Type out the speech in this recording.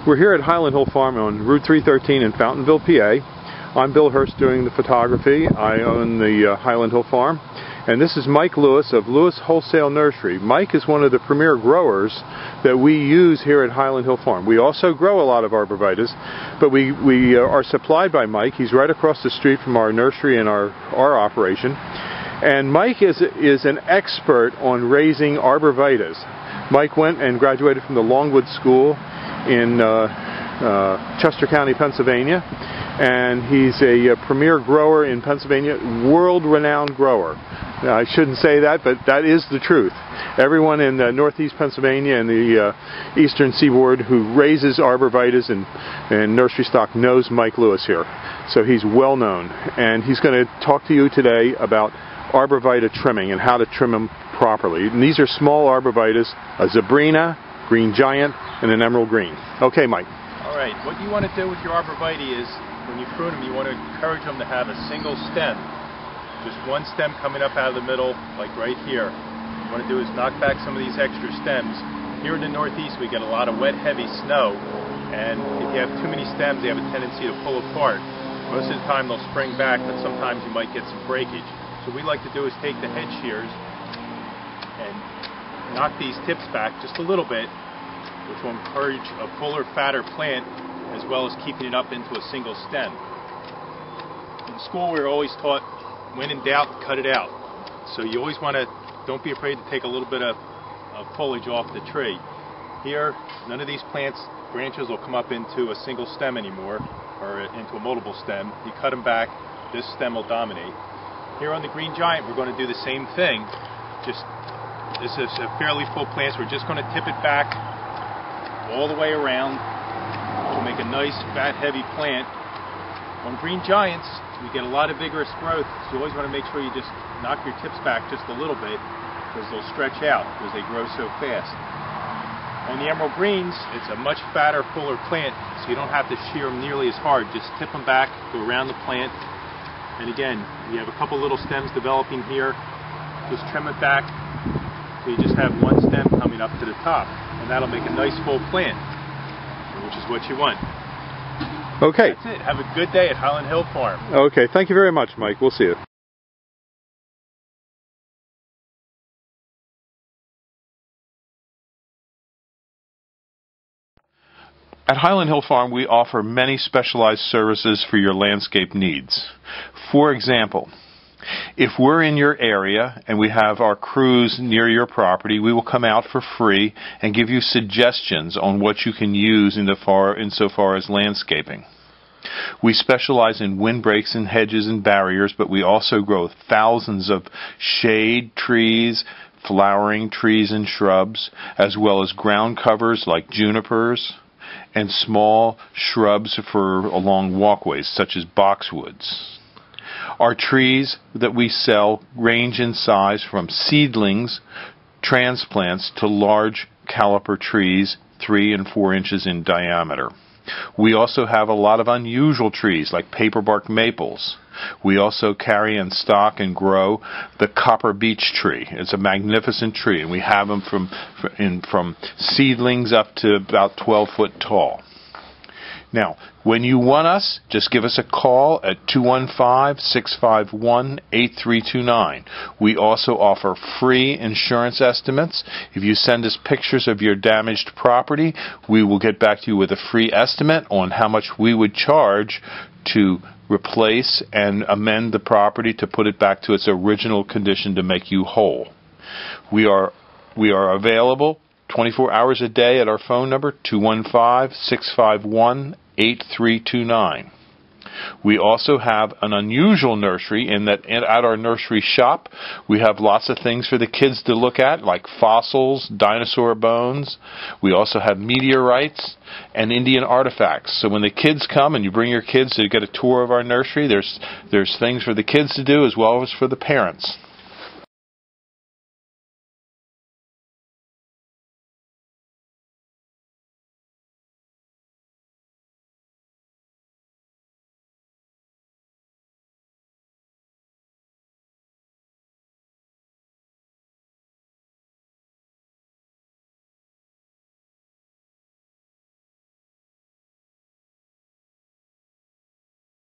We're here at Highland Hill Farm on Route 313 in Fountainville, PA. I'm Bill Hurst doing the photography. I own the Highland Hill Farm. And this is Mike Lewis of Lewis Wholesale Nursery. Mike is one of the premier growers that we use here at Highland Hill Farm. We also grow a lot of arborvitaes, but we are supplied by Mike. He's right across the street from our nursery and our operation. And Mike is an expert on raising arborvitaes. Mike went and graduated from the Longwood School in Chester County, Pennsylvania, and he's a premier grower in Pennsylvania, world-renowned grower. Now, I shouldn't say that, but that is the truth. Everyone in northeast Pennsylvania and the eastern seaboard who raises arborvitaes and nursery stock knows Mike Lewis here. So he's well known, and he's going to talk to you today about arborvitae trimming and how to trim them properly. And these are small arborvitaes, a Zebrina, green giant, and an emerald green. Okay, Mike. All right, what you want to do with your arborvitae is, when you prune them, you want to encourage them to have a single stem. Just one stem coming up out of the middle, like right here. What you want to do is knock back some of these extra stems. Here in the Northeast, we get a lot of wet, heavy snow, and if you have too many stems, they have a tendency to pull apart. Most of the time, they'll spring back, but sometimes you might get some breakage. So what we like to do is take the head shears and knock these tips back just a little bit, which will encourage a fuller, fatter plant, as well as keeping it up into a single stem. In school, we were always taught, when in doubt, cut it out. So you always want to, don't be afraid to take a little bit of foliage off the tree. Here, none of these plants, branches will come up into a single stem anymore, or into a multiple stem. You cut them back, this stem will dominate. Here on the green giant, we're going to do the same thing. Just, this is a fairly full plant, so we're just going to tip it back all the way around to make a nice, fat, heavy plant. On green giants, we get a lot of vigorous growth, so you always want to make sure you just knock your tips back just a little bit, because they'll stretch out because they grow so fast. On the emerald greens, it's a much fatter, fuller plant, so you don't have to shear them nearly as hard. Just tip them back, go around the plant, and again, you have a couple little stems developing here. Just trim it back, so you just have one stem coming up to the top, and that'll make a nice full plant, which is what you want. Okay. That's it. Have a good day at Highland Hill Farm. Okay, thank you very much, Mike. We'll see you. At Highland Hill Farm, we offer many specialized services for your landscape needs. For example, if we're in your area and we have our crews near your property, we will come out for free and give you suggestions on what you can use insofar as landscaping. We specialize in windbreaks and hedges and barriers, but we also grow thousands of shade trees, flowering trees and shrubs, as well as ground covers like junipers and small shrubs for along walkways such as boxwoods. Our trees that we sell range in size from seedlings, transplants, to large caliper trees 3 and 4 inches in diameter. We also have a lot of unusual trees like paperbark maples. We also carry in stock and grow the copper beech tree. It's a magnificent tree, and we have them from seedlings up to about 12 foot tall. Now, when you want us, just give us a call at 215-651-8329. We also offer free insurance estimates. If you send us pictures of your damaged property, we will get back to you with a free estimate on how much we would charge to replace and amend the property to put it back to its original condition to make you whole. We are available 24 hours a day at our phone number, 215-651-8329. We also have an unusual nursery in that at our nursery shop we have lots of things for the kids to look at, like fossils, dinosaur bones. We also have meteorites and Indian artifacts. So when the kids come and you bring your kids to get a tour of our nursery, there's things for the kids to do as well as for the parents.